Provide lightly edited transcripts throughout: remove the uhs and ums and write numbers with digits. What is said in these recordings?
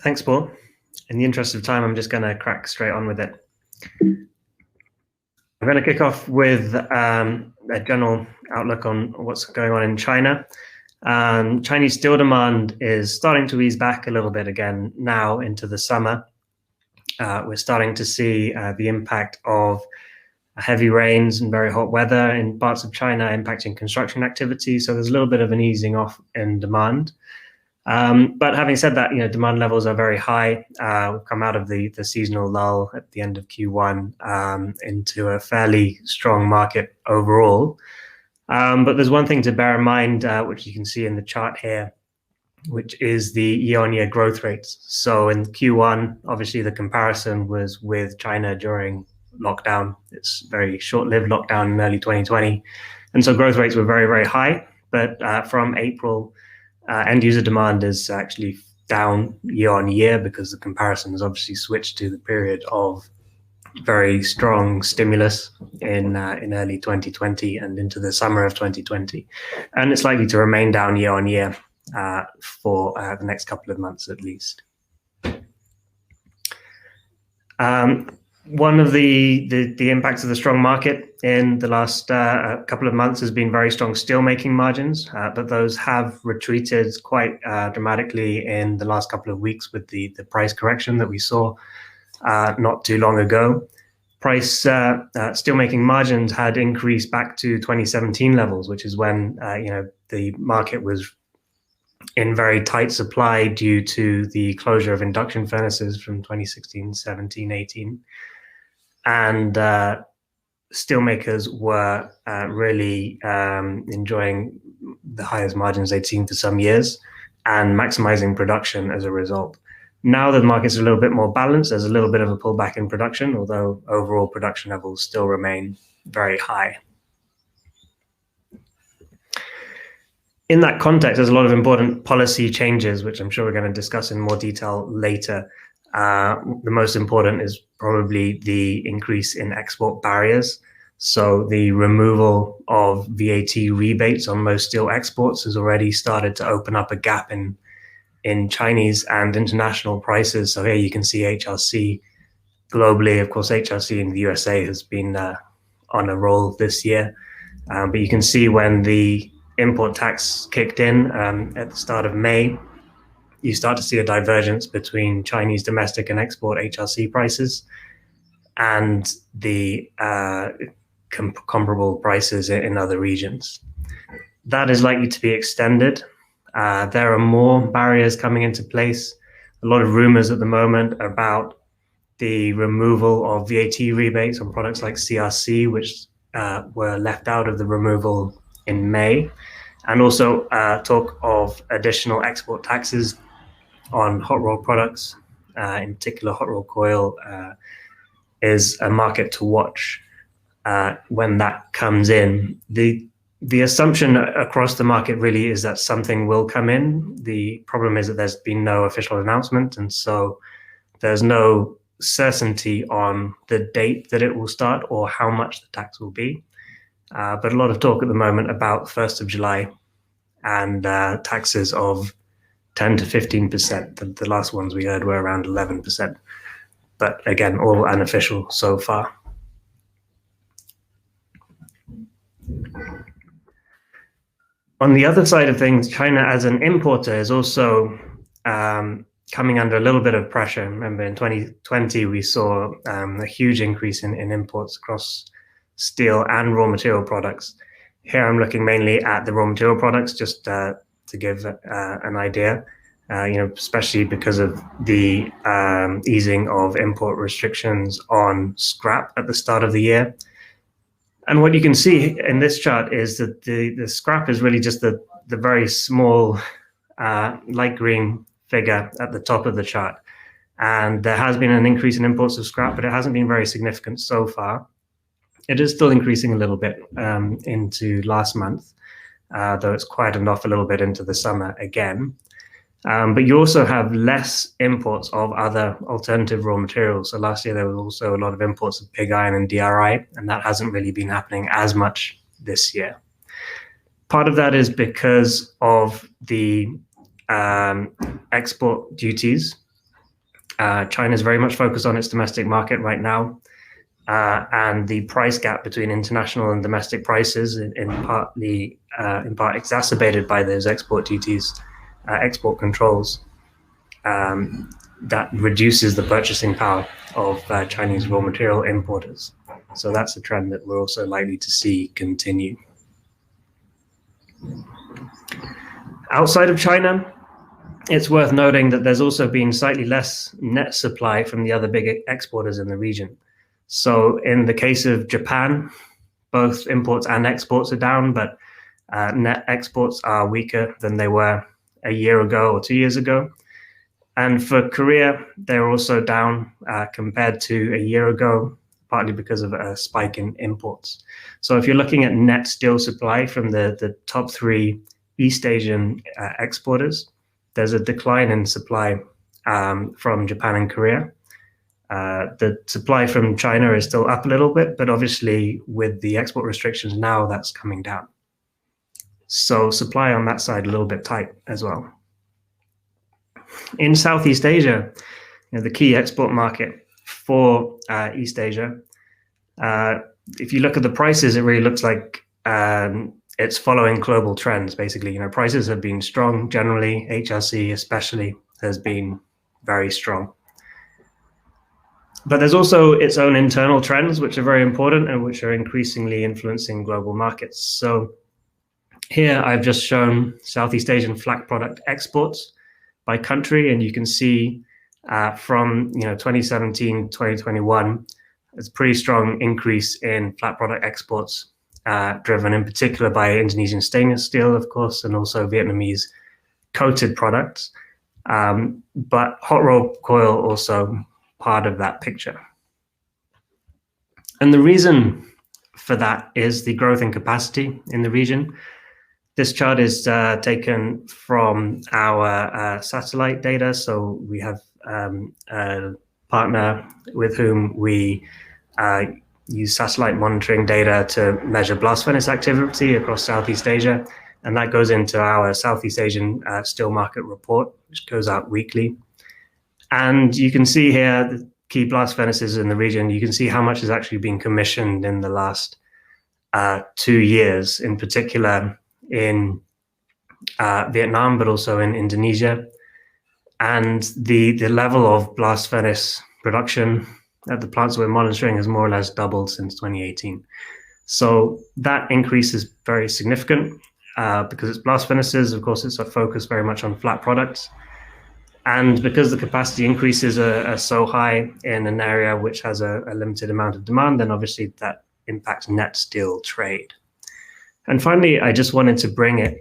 Thanks, Paul. In the interest of time, I'm just going to crack straight on with it. I'm going to kick off with a general outlook on what's going on in China. Chinese steel demand is starting to ease back a little bit again now into the summer. We're starting to see the impact of heavy rains and very hot weather in parts of China impacting construction activity. So there's a little bit of an easing off in demand. But having said that, demand levels are very high. We've come out of the seasonal lull at the end of Q1 into a fairly strong market overall. But there's one thing to bear in mind, which you can see in the chart here, which is the year-on-year growth rates. So in Q1, obviously the comparison was with China during lockdown. It's a very short-lived lockdown in early 2020. And so growth rates were very, very high. But from April, end user demand is actually down year on year because the comparison has obviously switched to the period of very strong stimulus in early 2020 and into the summer of 2020. And it's likely to remain down year on year for the next couple of months at least. One of the impacts of the strong market in the last couple of months has been very strong steelmaking margins, but those have retreated quite dramatically in the last couple of weeks with the price correction that we saw not too long ago. Steelmaking margins had increased back to 2017 levels, which is when the market was in very tight supply due to the closure of induction furnaces from 2016, 17, 18. And steelmakers were really enjoying the highest margins they'd seen for some years and maximizing production as a result. Now that the market's a little bit more balanced, there's a little bit of a pullback in production, although overall production levels still remain very high. In that context, there's a lot of important policy changes, which I'm sure we're going to discuss in more detail later. The most important is probably the increase in export barriers. So the removal of VAT rebates on most steel exports has already started to open up a gap in Chinese and international prices. So here you can see HRC globally. Of course, HRC in the USA has been on a roll this year. But you can see when the import tax kicked in at the start of May, you start to see a divergence between Chinese domestic and export HRC prices and the comparable prices in other regions. That is likely to be extended. There are more barriers coming into place. A lot of rumors at the moment about the removal of VAT rebates on products like CRC, which were left out of the removal in May, and also talk of additional export taxes on hot rolled products, in particular hot rolled coil, is a market to watch when that comes in. The assumption across the market really is that something will come in. The problem is that there's been no official announcement, and so there's no certainty on the date that it will start or how much the tax will be. But a lot of talk at the moment about 1st of July and taxes of 10 to 15%. The last ones we heard were around 11%. But again, all unofficial so far. On the other side of things, China as an importer is also coming under a little bit of pressure. Remember, in 2020, we saw a huge increase in imports across steel and raw material products. Here I'm looking mainly at the raw material products, just to give an idea, especially because of the easing of import restrictions on scrap at the start of the year. And what you can see in this chart is that the scrap is really just the very small light green figure at the top of the chart. And there has been an increase in imports of scrap, but it hasn't been very significant so far. It is still increasing a little bit into last month, though it's quieted off a little bit into the summer again. But you also have less imports of other alternative raw materials. So last year there was also a lot of imports of pig iron and DRI, and that hasn't really been happening as much this year. Part of that is because of the export duties China is very much focused on its domestic market right now, and the price gap between international and domestic prices, in part exacerbated by those export duties, export controls, that reduces the purchasing power of Chinese raw material importers. So that's a trend that we're also likely to see continue. Outside of China, it's worth noting that there's also been slightly less net supply from the other big exporters in the region. So in the case of Japan, both imports and exports are down, but net exports are weaker than they were a year ago or 2 years ago. And for Korea, they're also down compared to a year ago, partly because of a spike in imports. So if you're looking at net steel supply from the top 3 East Asian exporters, there's a decline in supply from Japan and Korea. The supply from China is still up a little bit, but obviously with the export restrictions now, that's coming down. So supply on that side a little bit tight as well. In Southeast Asia, the key export market for East Asia, if you look at the prices, it really looks like it's following global trends, basically. Prices have been strong generally. HRC especially has been very strong. But there's also its own internal trends, which are very important and which are increasingly influencing global markets. So here I've just shown Southeast Asian flat product exports by country, and you can see from 2017, 2021, there's a pretty strong increase in flat product exports, driven in particular by Indonesian stainless steel, of course, and also Vietnamese coated products. But hot rolled coil also part of that picture. And the reason for that is the growth in capacity in the region. This chart is taken from our satellite data. So we have a partner with whom we use satellite monitoring data to measure blast furnace activity across Southeast Asia. And that goes into our Southeast Asian steel market report, which goes out weekly. And you can see here the key blast furnaces in the region. You can see how much has actually been commissioned in the last 2 years, in particular in Vietnam, but also in Indonesia. And the level of blast furnace production at the plants we're monitoring has more or less doubled since 2018. So that increase is very significant because it's blast furnaces. Of course, it's a focus very much on flat products. And because the capacity increases are so high in an area which has a limited amount of demand, then obviously that impacts net steel trade. And finally, I just wanted to bring it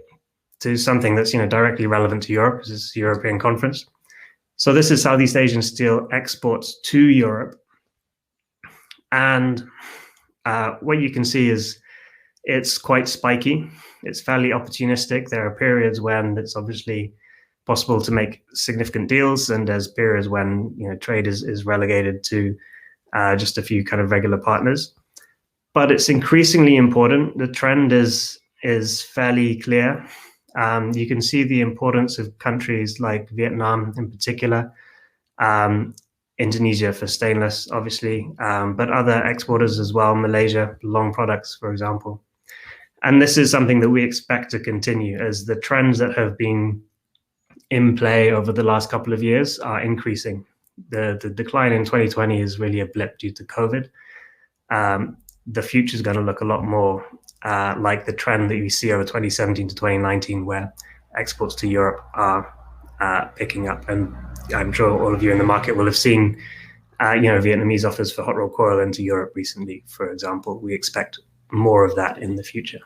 to something that's directly relevant to Europe. This is the European conference. So this is Southeast Asian steel exports to Europe. And what you can see is it's quite spiky. It's fairly opportunistic. There are periods when it's obviously possible to make significant deals, and there's periods when trade is relegated to just a few kind of regular partners. But it's increasingly important. The trend is fairly clear. You can see the importance of countries like Vietnam in particular, Indonesia for stainless, obviously, but other exporters as well, Malaysia, long products, for example. And this is something that we expect to continue as the trends that have been in play over the last couple of years are increasing. The decline in 2020 is really a blip due to COVID. The future is going to look a lot more like the trend that you see over 2017 to 2019, where exports to Europe are picking up. And I'm sure all of you in the market will have seen, Vietnamese offers for hot rolled coil into Europe recently, for example. We expect more of that in the future.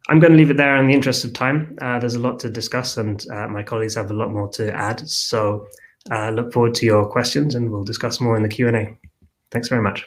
I'm going to leave it there in the interest of time. There's a lot to discuss, and my colleagues have a lot more to add. So look forward to your questions, and we'll discuss more in the Q&A. Thanks very much.